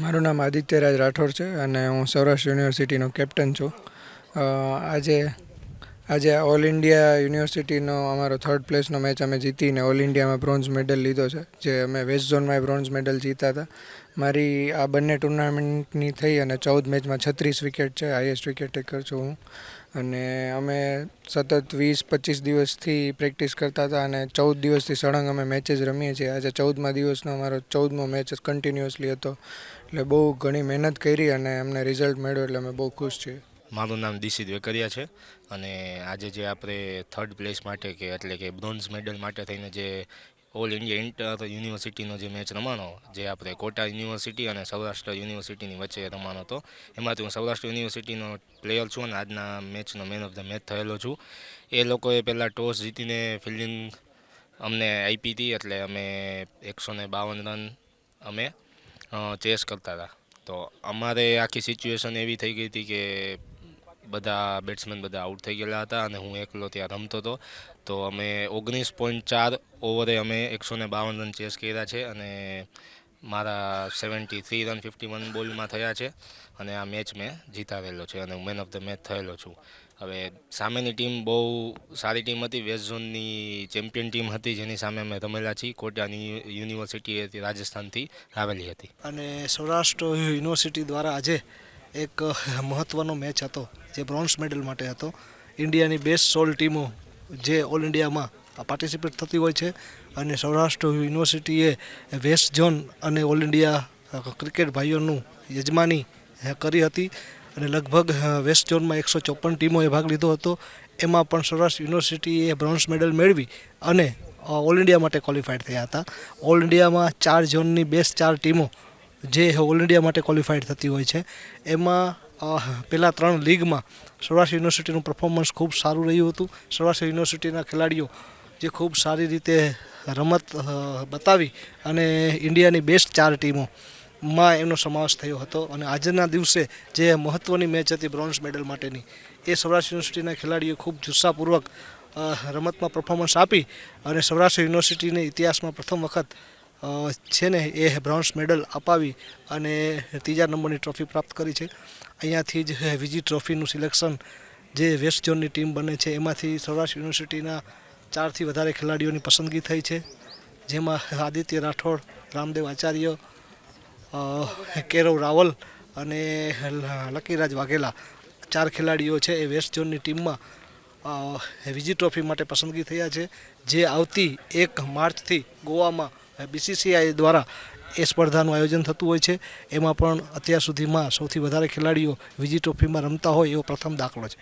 મારું નામ આદિત્યરાજ રાઠોડ છે અને હું સૌરાષ્ટ્ર યુનિવર્સિટીનો કેપ્ટન છું. આજે આજે ઓલ ઇન્ડિયા યુનિવર્સિટીનો અમારો થર્ડ પ્લેસનો મેચ અમે જીતીને ઓલ ઇન્ડિયામાં બ્રોન્ઝ મેડલ લીધો છે. જે અમે વેસ્ટ ઝોનમાં બ્રોન્ઝ મેડલ જીતા હતા. મારી આ બંને ટુર્નામેન્ટની થઈ અને 14 મેચમાં 36 વિકેટ છે. હાઈએસ્ટ વિકેટ ટેકર છું હું. અને અમે સતત 20-25 દિવસથી પ્રેક્ટિસ કરતા હતા અને 14 દિવસથી સળંગ અમે મેચેસ રમીએ છીએ. આજે 14મા દિવસનો અમારો 14મો મેચ કન્ટિન્યુઅસલી હતો. એટલે બહુ ઘણી મહેનત કરી અને અમને રિઝલ્ટ મળ્યો એટલે અમે બહુ ખુશ છીએ. મારું નામ દિશિત વેકરિયા છે અને આજે જે આપણે થર્ડ પ્લેસ માટે એટલે કે બ્રોન્ઝ મેડલ માટે થઈને જે ઓલ ઇન્ડિયા ઇન્ટર યુનિવર્સિટીનો જે મેચ રમાણો, જે આપણે કોટા યુનિવર્સિટી અને સૌરાષ્ટ્ર યુનિવર્સિટીની વચ્ચે રમાણો હતો, એમાંથી હું સૌરાષ્ટ્ર યુનિવર્સિટીનો પ્લેયર છું અને આજના મેચનો મેન ઓફ ધ મેચ થયેલો છું. એ લોકોએ પહેલાં ટોસ જીતીને ફિલ્ડિંગ અમને આપી હતી, એટલે અમે 152 રન અમે ચેસ કરતા હતા. તો અમારે આખી સિચ્યુએશન એવી થઈ ગઈ હતી કે બધા બેટ્સમેન આઉટ થઈ ગયેલા હતા અને હું એકલો ત્યાં રમતો હતો. તો અમે 19.4 ઓવરે અમે 152 રન ચેસ કર્યા છે અને મારા 73 રન 51 બોલમાં થયા છે અને આ મેચ મેં જીતાડેલો છે અને મેન ઓફ ધ મેચ થયેલો છું. હવે સામેની ટીમ બહુ સારી ટીમ હતી. વેસ્ટ ઝોનની ચેમ્પિયન ટીમ હતી જેની સામે અમે રમેલા છીએ. કોટાની યુનિવર્સિટી રાજસ્થાનથી આવેલી હતી. અને સૌરાષ્ટ્ર યુનિવર્સિટી દ્વારા આજે એક મહત્ત્વનો મેચ હતો જે બ્રોન્ઝ મેડલ માટે હતો. ઇન્ડિયાની બેસ્ટ 16 ટીમો જે ઓલ ઇન્ડિયામાં પાર્ટિસિપેટ થતી હોય છે અને સૌરાષ્ટ્ર યુનિવર્સિટીએ વેસ્ટ ઝોન અને ઓલ ઇન્ડિયા ક્રિકેટ ભાઈઓનું યજમાની કરી હતી અને લગભગ વેસ્ટ ઝોનમાં 154 ટીમોએ ભાગ લીધો હતો. એમાં પણ સૌરાષ્ટ્ર યુનિવર્સિટીએ બ્રોન્ઝ મેડલ મેળવી અને ઓલ ઇન્ડિયા માટે ક્વોલિફાઈડ થયા હતા. ઓલ ઇન્ડિયામાં 4 ઝોનની બેસ્ટ 4 ટીમો જે ઓલ ઇન્ડિયા માટે ક્વોલિફાઈડ થતી હોય છે. એમાં પહેલાં 3 લીગમાં સૌરાષ્ટ્ર યુનિવર્સિટીનું પરફોર્મન્સ ખૂબ સારું રહ્યું હતું. સૌરાષ્ટ્ર યુનિવર્સિટીના ખેલાડીઓ જે ખૂબ સારી રીતે રમત બતાવી અને ઇન્ડિયાની બેસ્ટ 4 ટીમોમાં એનો સમાવેશ થયો હતો. અને આજના દિવસે જે મહત્ત્વની મેચ હતી બ્રોન્ઝ મેડલ માટેની, એ સૌરાષ્ટ્ર યુનિવર્સિટીના ખેલાડીઓ ખૂબ જુસ્સાપૂર્વક રમતમાં પરફોર્મન્સ આપી અને સૌરાષ્ટ્ર યુનિવર્સિટીના ઇતિહાસમાં પ્રથમ વખત છે ને એ બ્રોન્ઝ મેડલ અપાવી અને 3જા નંબરની ટ્રોફી પ્રાપ્ત કરી છે. અહીંયાથી જ બીજી ટ્રોફીનું સિલેક્શન જે વેસ્ટ ઝોનની ટીમ બને છે એમાંથી સૌરાષ્ટ્ર યુનિવર્સિટીના 4થી વધારે ખેલાડીઓની પસંદગી થઈ છે, જેમાં આદિત્ય રાઠોડ, રામદેવ આચાર્ય, કેરવ રાવલ અને લકીરાજ વાઘેલા 4 ખેલાડીઓ છે એ વેસ્ટ ઝોનની ટીમમાં બીજી ટ્રોફી માટે પસંદગી થયા છે, જે આવતી 1 માર્ચથી ગોવામાં BCCI દ્વારા એ સ્પર્ધાનું આયોજન થતું હોય છે. એમાં પણ અત્યાર સુધીમાં સૌથી વધારે ખેલાડીઓ બીજી ટ્રોફીમાં રમતા હોય એવો પ્રથમ દાખલો છે.